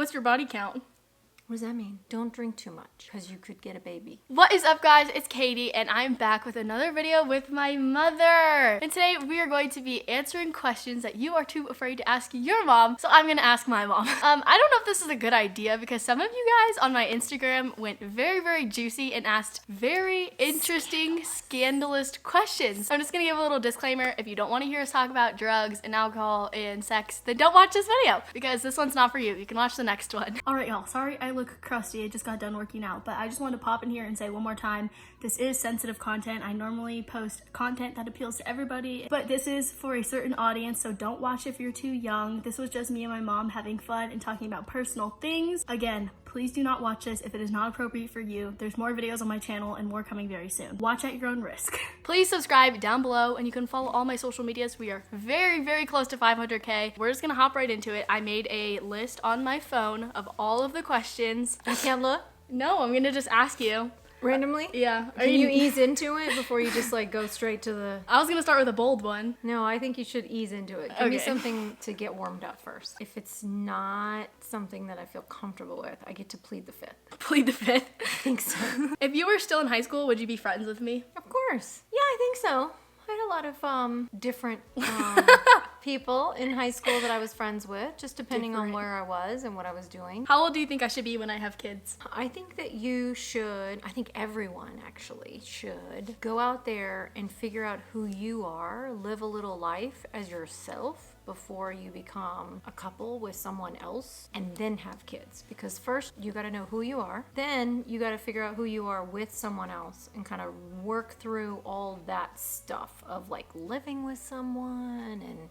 What's your body count? What does that mean? Don't drink too much because you could get a baby. What is up, guys? It's Caiti, and I'm back with another video with my mother. And today we are going to be answering questions that you are too afraid to ask your mom, so I'm gonna ask my mom. I don't know if this is a good idea because some of you guys on my Instagram went very, very juicy and asked very interesting, scandalous questions. I'm just gonna give a little disclaimer. If you don't want to hear us talk about drugs and alcohol and sex, then don't watch this video because this one's not for you. You can watch the next one. All right, y'all. Sorry I look crusty. I just got done working out, but I just wanted to pop in here and say one more time, this is sensitive content. I normally post content that appeals to everybody, but this is for a certain audience, so don't watch if you're too young. This was just me and my mom having fun and talking about personal things. Again, please do not watch this if it is not appropriate for you. There's more videos on my channel and more coming very soon. Watch at your own risk. Please subscribe down below and you can follow all my social medias. We are very, very close to 500K. We're just gonna hop right into it. I made a list on my phone of all of the questions. I can't look? No, I'm gonna just ask you. Randomly? Yeah. Can you ease into it before you just like go straight to the... I was gonna start with a bold one. No, I think you should ease into it. Give me something to get warmed up first. If it's not something that I feel comfortable with, I get to plead the fifth. Plead the fifth? I think so. If you were still in high school, would you be friends with me? Of course. Yeah, I think so. I had a lot of different people in high school that I was friends with, just depending on where I was and what I was doing. How old do you think I should be when I have kids? I think that you should, I think everyone actually should, go out there and figure out who you are, live a little life as yourself before you become a couple with someone else and then have kids. Because first you got to know who you are, then you got to figure out who you are with someone else and kind of work through all that stuff of like living with someone and...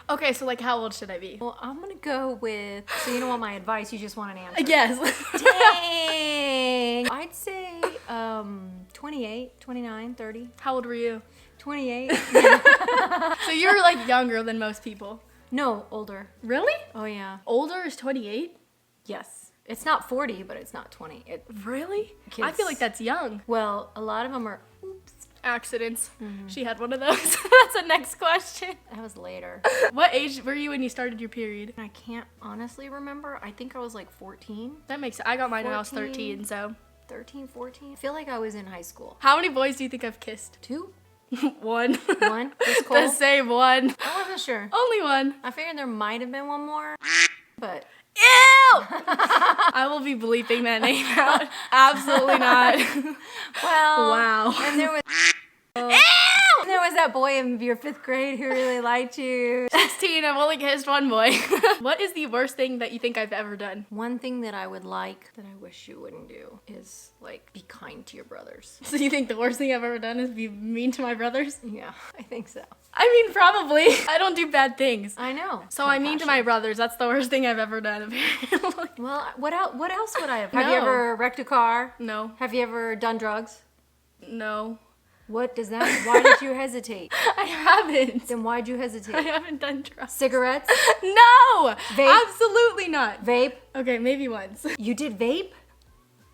Okay, so like how old should I be? Well, I'm gonna go with, so you don't want my advice, you just want an answer. Yes. Dang! I'd say 28, 29, 30. How old were you? 28. So you're like younger than most people. No, older. Really? Oh yeah. Older is 28? Yes. It's not 40, but it's not 20. Really? Kids. I feel like that's young. Well, a lot of them are, oops. Accidents. Mm-hmm. She had one of those. That's the next question. That was later. What age were you when you started your period? I can't honestly remember. I think I was like 14. That makes sense. I got mine when I was 13, so. 13, 14? I feel like I was in high school. How many boys do you think I've kissed? 2? One. One? Just cool? The same one. I wasn't sure. Only one. I figured there might have been one more, but... Ew! I will be bleeping that name out. Absolutely not. Well, wow. And there was... Ew! And there was that boy in your 5th grade who really liked you. 16, I've only kissed one boy. What is the worst thing that you think I've ever done? One thing that I would like that I wish you wouldn't do is like be kind to your brothers. So you think the worst thing I've ever done is be mean to my brothers? Yeah, I think so. I mean, probably. I don't do bad things. I know. So I mean to my brothers. That's the worst thing I've ever done, apparently. Well, what else would I have? Have you ever wrecked a car? No. Have you ever done drugs? No. What does that mean? Why did you hesitate? I haven't. Then why'd you hesitate? I haven't done drugs. Cigarettes? No! Vape? Absolutely not. Vape? Okay, maybe once. You did vape?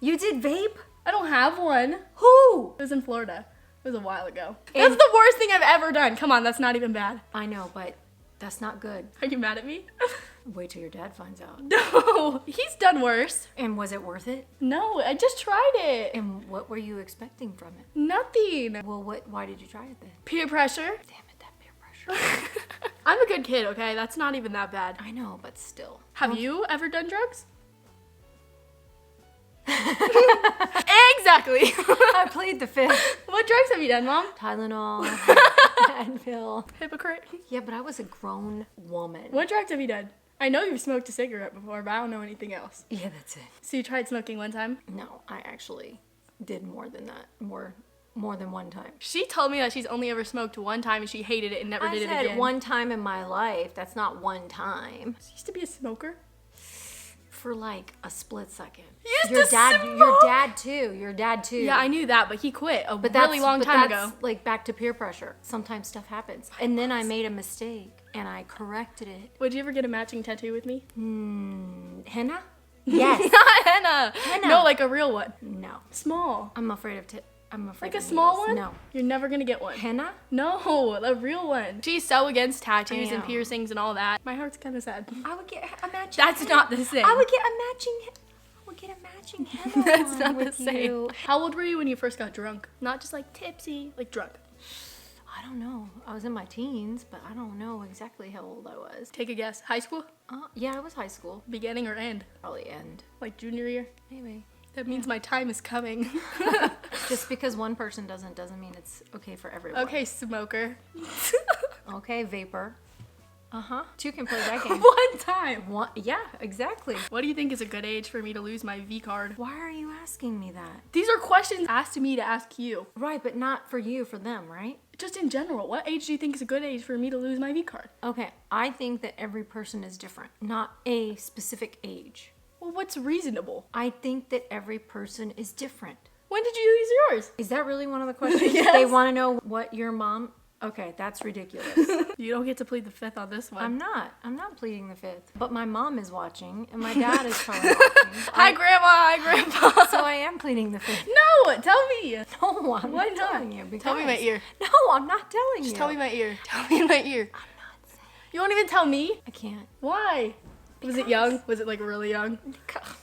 You did vape? I don't have one. Who? It was in Florida. It was a while ago. That's the worst thing I've ever done. Come on, that's not even bad. I know, but that's not good. Are you mad at me? Wait till your dad finds out. No, he's done worse. And was it worth it? No, I just tried it. And what were you expecting from it? Nothing. Well, why did you try it then? Peer pressure. Damn it, that peer pressure. I'm a good kid, okay? That's not even that bad. I know, but still. Have you ever done drugs? Exactly. I plead the fifth. What drugs have you done, Mom? Tylenol, Advil. Hypocrite. Yeah, but I was a grown woman. What drugs have you done? I know you've smoked a cigarette before, but I don't know anything else. Yeah, that's it. So you tried smoking one time? No, I actually did more than that. More than one time. She told me that she's only ever smoked one time and she hated it and never did it again. I said one time in my life. That's not one time. She used to be a smoker? For like a split second. Your dad too. Yeah, I knew that, but he quit a really long time ago. Like back to peer pressure. Sometimes stuff happens. And then I made a mistake and I corrected it. Would you ever get a matching tattoo with me? Henna? Yes. Not henna. Henna. No, like a real one. No. Small. I'm afraid of I'm afraid Like a of small needles. one? No. You're never gonna get one. Henna? No, a real one. She's so against tattoos I and know. piercings and all that. My heart's kind of sad. I would get a matching. That's henna. not the same. I would get a matching henna. That's one not the with same. you. How old were you when you first got drunk? Not just like tipsy, like drunk. I don't know. I was in my teens, but I don't know exactly how old I was. Take a guess. High school? Yeah, I was high school. Beginning or end? Probably end. Like junior year? Maybe. That means my time is coming. Just because one person doesn't mean it's okay for everyone. Okay, smoker. Okay, vapor. Two can play that game. One time. Yeah, exactly. What do you think is a good age for me to lose my V card? Why are you asking me that? These are questions asked to me to ask you. Right, but not for you, for them, right? Just in general, what age do you think is a good age for me to lose my V card? Okay, I think that every person is different, not a specific age. Well, what's reasonable? I think that every person is different. When did you lose yours? Is that really one of the questions? Yes. They want to know what your mom... Okay, that's ridiculous. You don't get to plead the fifth on this one. I'm not pleading the fifth. But my mom is watching, and my dad is probably watching. Hi, Grandma. Hi, Grandpa. So I am pleading the fifth. No, tell me. No, I'm Why not not? telling you. Tell me my because- ear. No, I'm not telling you. Just tell me my ear. Tell me in my ear. I'm not saying. You won't even tell me? I can't. Why? Was it young? Was it like really young?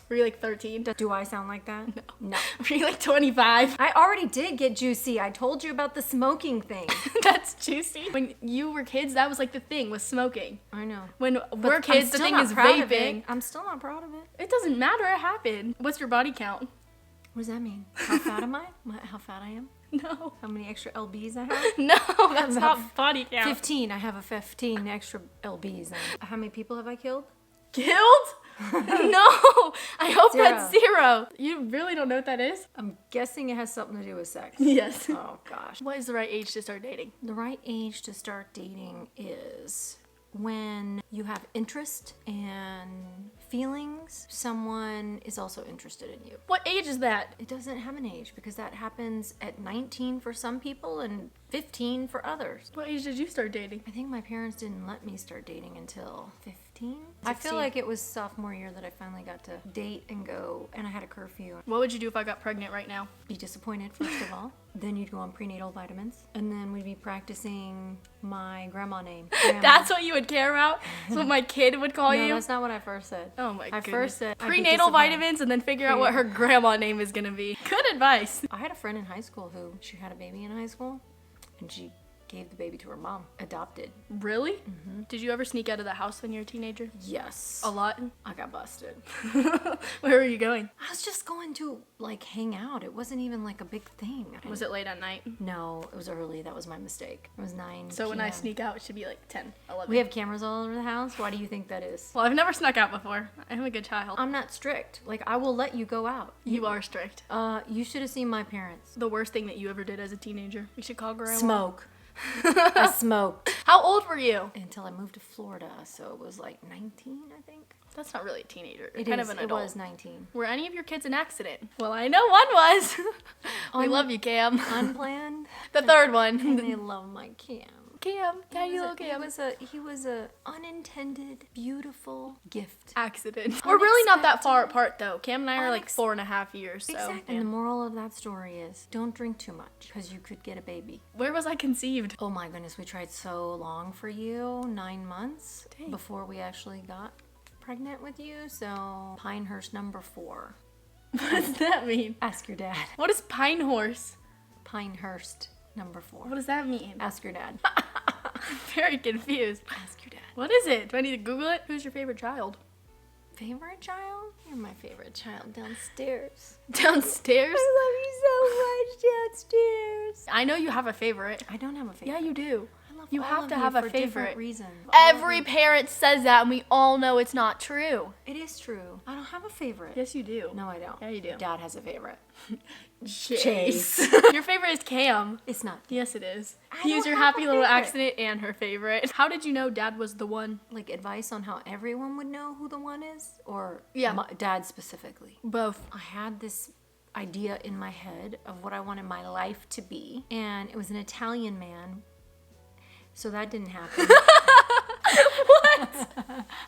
Were you like 13? Do I sound like that? No. Were you like 25? I already did get juicy. I told you about the smoking thing. That's juicy. When you were kids, that was like the thing, was smoking. I know. When But we're I'm kids, the still thing not is proud of vaping. it. I'm still not proud of it. It doesn't matter, it happened. What's your body count? What does that mean? How fat am I? How fat I am? No. How many extra LBs I have? No, that's not body count. 15. I have a 15 extra LBs. How many people have I killed? Killed? No, I hope Zero. that's 0. You really don't know what that is? I'm guessing it has something to do with sex. Yes. Oh gosh. What is the right age to start dating? The right age to start dating is when you have interest and feelings. Someone is also interested in you. What age is that? It doesn't have an age because that happens at 19 for some people and 15 for others. What age did you start dating? I think my parents didn't let me start dating until 15. I 16. feel like it was sophomore year that I finally got to date and go, and I had a curfew. What would you do if I got pregnant right now? Be disappointed, first of all. Then you'd go on prenatal vitamins. And then we'd be practicing my grandma name. Grandma. That's what you would care about? That's what my kid would call No, you? that's not what I first said. Oh my I goodness. first said I'd be prenatal disappointed. vitamins and then figure out what her grandma name is gonna be. Good advice. I had a friend in high school who, she had a baby in high school, and she gave the baby to her mom. Adopted. Really? Mm-hmm. Did you ever sneak out of the house when you were a teenager? Yes. A lot? I got busted. Where were you going? I was just going to, like, hang out. It wasn't even, like, a big thing. Was it late at night? No, it was early. That was my mistake. It was 9 So when I PM. sneak out, it should be like 10, 11. We have cameras all over the house. Why do you think that is? Well, I've never snuck out before. I'm a good child. I'm not strict. Like, I will let you go out. You are strict. You should have seen my parents. The worst thing that you ever did as a teenager. We should call grandma. Smoke. I smoked. How old were you? Until I moved to Florida, so it was like 19, I think. That's not really a teenager. It kind is. of an It adult. was 19. Were any of your kids an accident? Well, I know one was. We love you, Cam. Unplanned. The third And one. they love my Cam. Cam. Tiny little He Cam. was a unintended, beautiful gift. Accident. We're really not that far apart, though. Cam and I are like 4.5 years, so. Exactly. yeah. And the moral of that story is don't drink too much because you could get a baby. Where was I conceived? Oh my goodness, we tried so long for you, 9 months Dang. before we actually got pregnant with you. So Pinehurst number 4. What does that mean? Ask your dad. What is Pine Horse? Pinehurst number 4. What does that mean? Ask your dad. I'm very confused. Ask your dad. What is it? Do I need to Google it? Who's your favorite child? Favorite child? You're my favorite child downstairs. Downstairs? I love you so much downstairs. I know you have a favorite. I don't have a favorite. Yeah, you do. I love You all have of to you have a for favorite. different reasons. Every parent says that, and we all know it's not true. It is true. I don't have a favorite. Yes, you do. No, I don't. Yeah, you do. Dad has a favorite. Chase. Your favorite is Cam. It's not. Yes, it is. I He was don't your have happy a little favorite. accident and her favorite. How did you know Dad was the one? Like advice on how everyone would know who the one is? Or Yeah. Dad specifically? Both. I had this idea in my head of what I wanted my life to be. And it was an Italian man. So that didn't happen. What?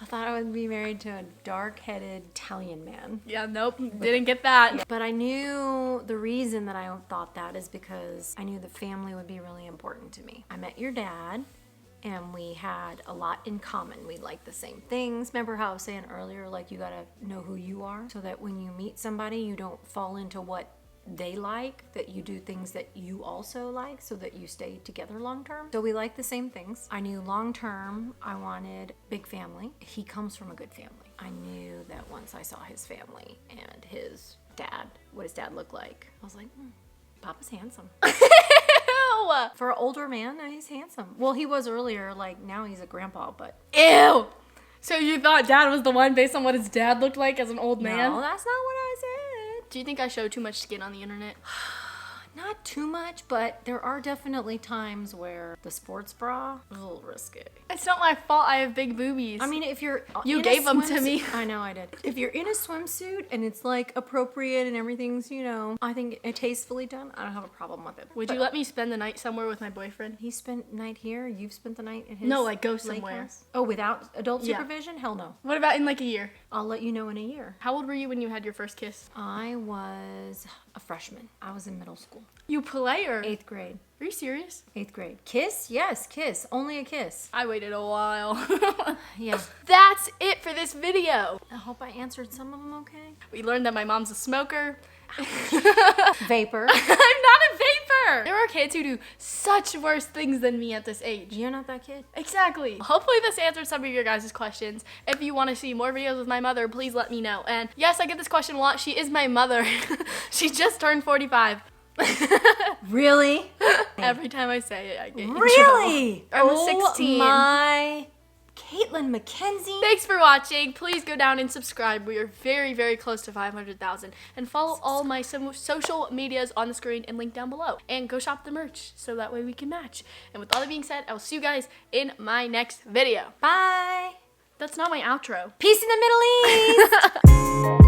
I thought I would be married to a dark-headed Italian man. Yeah, nope, didn't get that. But I knew the reason that I thought that is because I knew the family would be really important to me. I met your dad, and we had a lot in common. We liked the same things. Remember how I was saying earlier, like, you gotta know who you are so that when you meet somebody, you don't fall into what they like, that you do things that you also like so that you stay together long term. So we like the same things. I knew long term I wanted big family. He comes from a good family. I knew that once I saw his family and his dad, what his dad looked like, I was like, Papa's handsome. Ew! For an older man, he's handsome. Well, he was earlier, like now he's a grandpa, but Ew! So you thought dad was the one based on what his dad looked like as an old man? no, that's not what I said. Do you think I show too much skin on the internet? Not too much, but there are definitely times where the sports bra is a little risky. It's not my fault I have big boobies. I mean, if you're You in gave a them to swimsuit- me. I know I did. If you're in a swimsuit and it's like appropriate and everything's, I think it tastefully done, I don't have a problem with it. Would But you let me spend the night somewhere with my boyfriend? he spent night here? You've spent the night at his No, like go lake somewhere. house? Oh, without adult Yeah. supervision? Hell no. What about in like a year? I'll let you know in a year. How old were you when you had your first kiss? I was a freshman. I was in middle school. You player. 8th grade. Are you serious? 8th grade. Kiss? Yes, kiss. Only a kiss. I waited a while. Yeah. That's it for this video. I hope I answered some of them okay. We learned that my mom's a smoker. Vapor. I'm not a vapor. There are kids who do such worse things than me at this age. You're not that kid. Exactly. Hopefully this answered some of your guys' questions. If you want to see more videos with my mother, please let me know. And yes, I get this question a lot. She is my mother. She just turned 45. Really? Every time I say it, I get in Really? trouble. I'm 16. My Caitlin Mackenzie. Thanks for watching. Please go down and subscribe. We are very, very close to 500,000. And follow all my social medias on the screen and link down below. And go shop the merch so that way we can match. And with all that being said, I will see you guys in my next video. Bye. That's not my outro. Peace in the Middle East.